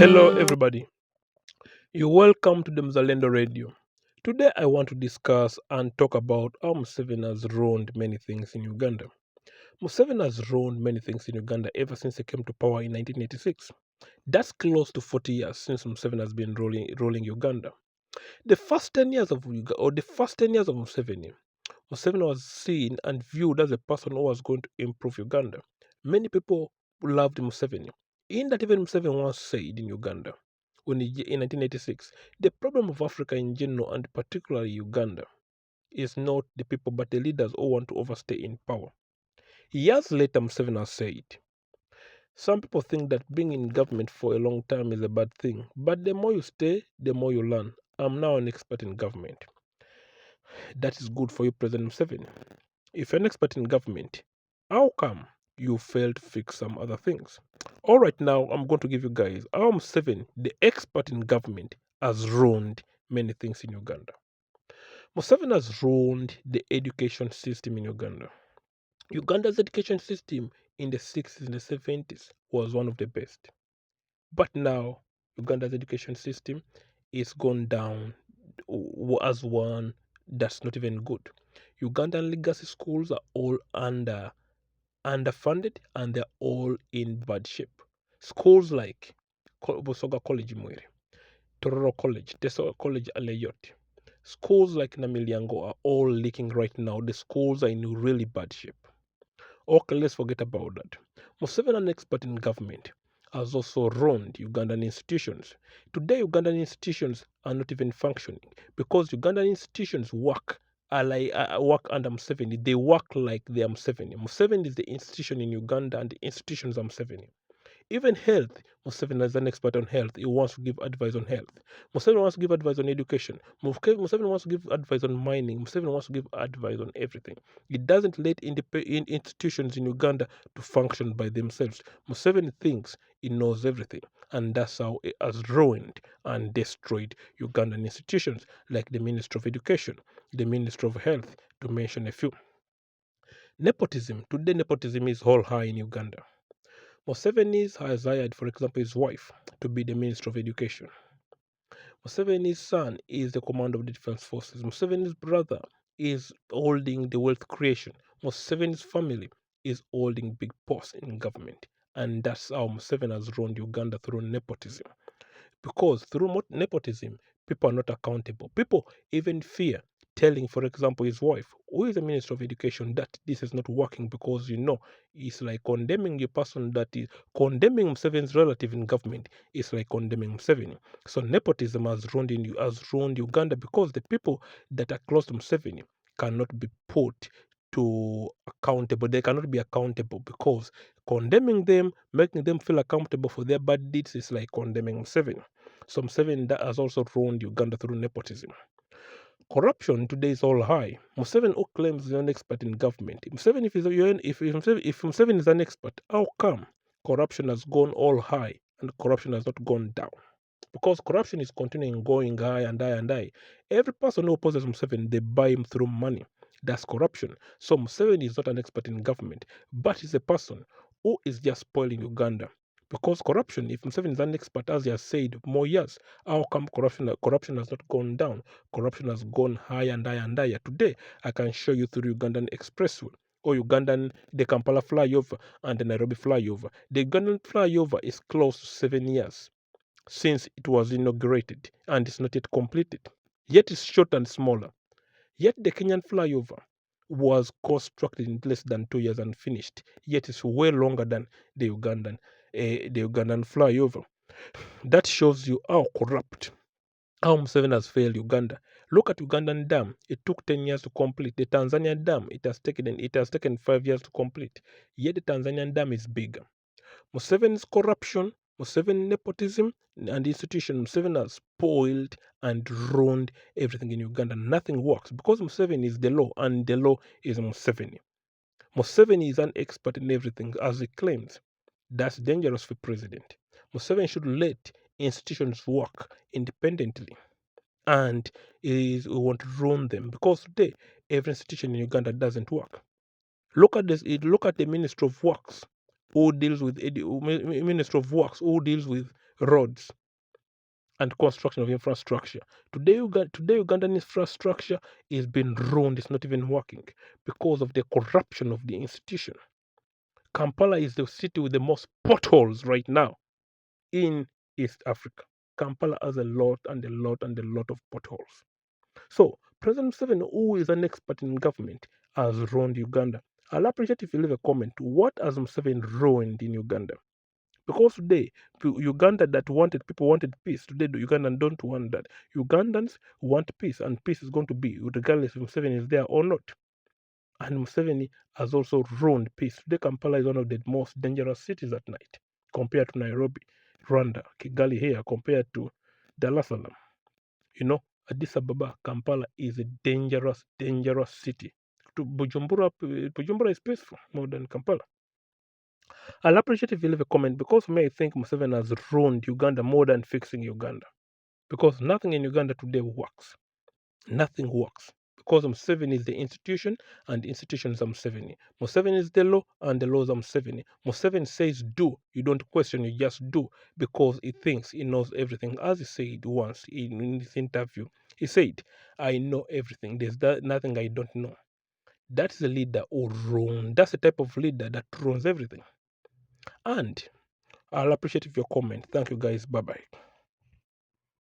Hello, everybody. You're welcome to the Mzalendo Radio. Today, I want to discuss and talk about how Museveni has ruined many things in Uganda. Museveni has ruined many things in Uganda ever since he came to power in 1986. That's close to 40 years since Museveni has been ruling Uganda. The first 10 years of Museveni, Museveni was seen and viewed as a person who was going to improve Uganda. Many people loved Museveni. In that even Museveni once said in Uganda, in 1986, the problem of Africa in general and particularly Uganda is not the people but the leaders who want to overstay in power. Years later, Museveni has said, some people think that being in government for a long time is a bad thing, but the more you stay, the more you learn. I'm now an expert in government. That is good for you, President Museveni. If you're an expert in government, how come you failed to fix some other things? All right, now I'm going to give you guys how Museveni, the expert in government, has ruined many things in Uganda. Museveni has ruined the education system in Uganda. Uganda's education system in the 60s and the 70s was one of the best. But now, Uganda's education system is gone down as one that's not even good. Ugandan legacy schools are all underfunded and they're all in bad shape. Schools like Busoga College Mwere, Tororo College, Teso College Aleyot, schools like Namilyango are all leaking right now. The schools are in really bad shape. Okay, let's forget about that. Museveni, an expert in government, has also ruined Ugandan institutions. Today, Ugandan institutions are not even functioning because Ugandan institutions work work under Museveni. They work like they are Museveni. Museveni is the institution in Uganda and the institutions are Museveni. Even health, Museveni is an expert on health. He wants to give advice on health. Museveni wants to give advice on education. Museveni wants to give advice on mining. Museveni wants to give advice on everything. He doesn't let institutions in Uganda to function by themselves. Museveni thinks he knows everything. And that's how he has ruined and destroyed Ugandan institutions like the Ministry of Education, the Ministry of Health, to mention a few. Nepotism. Today, nepotism is all high in Uganda. Museveni has hired, for example, his wife to be the Minister of Education. Museveni's son is the commander of the defense forces. Museveni's brother is holding the wealth creation. Museveni's family is holding big posts in government. And that's how Museveni has run Uganda through nepotism. Because through nepotism, people are not accountable. People even fear telling, for example, his wife, who is the Minister of Education, that this is not working because it's like condemning the person that is condemning Museveni's relative in government. It's like condemning Museveni. So nepotism has ruined Uganda because the people that are close to Museveni cannot be put to accountable. They cannot be accountable because condemning them, making them feel accountable for their bad deeds is like condemning Museveni. So Museveni that has also ruined Uganda through nepotism. Corruption today is all high. Museveni, who claims he's an expert in government, Museveni, if Museveni is an expert, how come corruption has gone all high and corruption has not gone down? Because corruption is continuing going high and high and high. Every person who opposes Museveni, they buy him through money. That's corruption. So Museveni is not an expert in government, but he's a person who is just spoiling Uganda. Because corruption, if Museveni is an expert, as he has said, more years, how come corruption has not gone down? Corruption has gone higher and higher and higher. Today, I can show you through Ugandan Expressway or the Kampala flyover and the Nairobi flyover. The Ugandan flyover is close to 7 years since it was inaugurated and it's not yet completed. Yet it's short and smaller. Yet the Kenyan flyover was constructed in less than 2 years and finished. Yet it's way longer than the Ugandan flyover. That shows you how corrupt, how Museveni has failed Uganda. Look at Ugandan dam. It took 10 years to complete. The Tanzanian dam, it has taken 5 years to complete. Yet the Tanzanian dam is bigger. Museveni's corruption, Museveni nepotism, and institution, Museveni has spoiled and ruined everything in Uganda. Nothing works because Museveni is the law and the law is Museveni. Museveni is an expert in everything as he claims. That's dangerous for president. Museveni should let institutions work independently and we want to ruin them because today every institution in Uganda doesn't work. Look at this. Look at the Minister of Works, who deals with Minister of Works, who deals with roads and construction of infrastructure. Today, Ugandan infrastructure is being ruined. It's not even working because of the corruption of the institution. Kampala is the city with the most potholes right now in East Africa. Kampala has a lot and a lot and a lot of potholes. So, President Museveni, who is an expert in government, has ruined Uganda. I'll appreciate if you leave a comment. What has Museveni ruined in Uganda? Because today, Uganda that people wanted peace. Today, the Ugandans don't want that. Ugandans want peace, and peace is going to be regardless if Museveni is there or not. And Museveni has also ruined peace. Today, Kampala is one of the most dangerous cities at night compared to Nairobi, Rwanda, Kigali here, compared to Dar es Salaam. You know, Addis Ababa, Kampala is a dangerous, dangerous city. To Bujumbura is peaceful more than Kampala. I'll appreciate if you leave a comment because for me, I think Museveni has ruined Uganda more than fixing Uganda. Because nothing in Uganda today works. Nothing works. Because Museveni is the institution and the institutions are Museveni. Museveni is the law and the laws are Museveni. Museveni says do. You don't question, you just do because he thinks he knows everything. As he said once in this interview, he said, I know everything. There's nothing I don't know. That's the leader who runs. That's the type of leader that runs everything. And I'll appreciate if your comment. Thank you guys. Bye bye.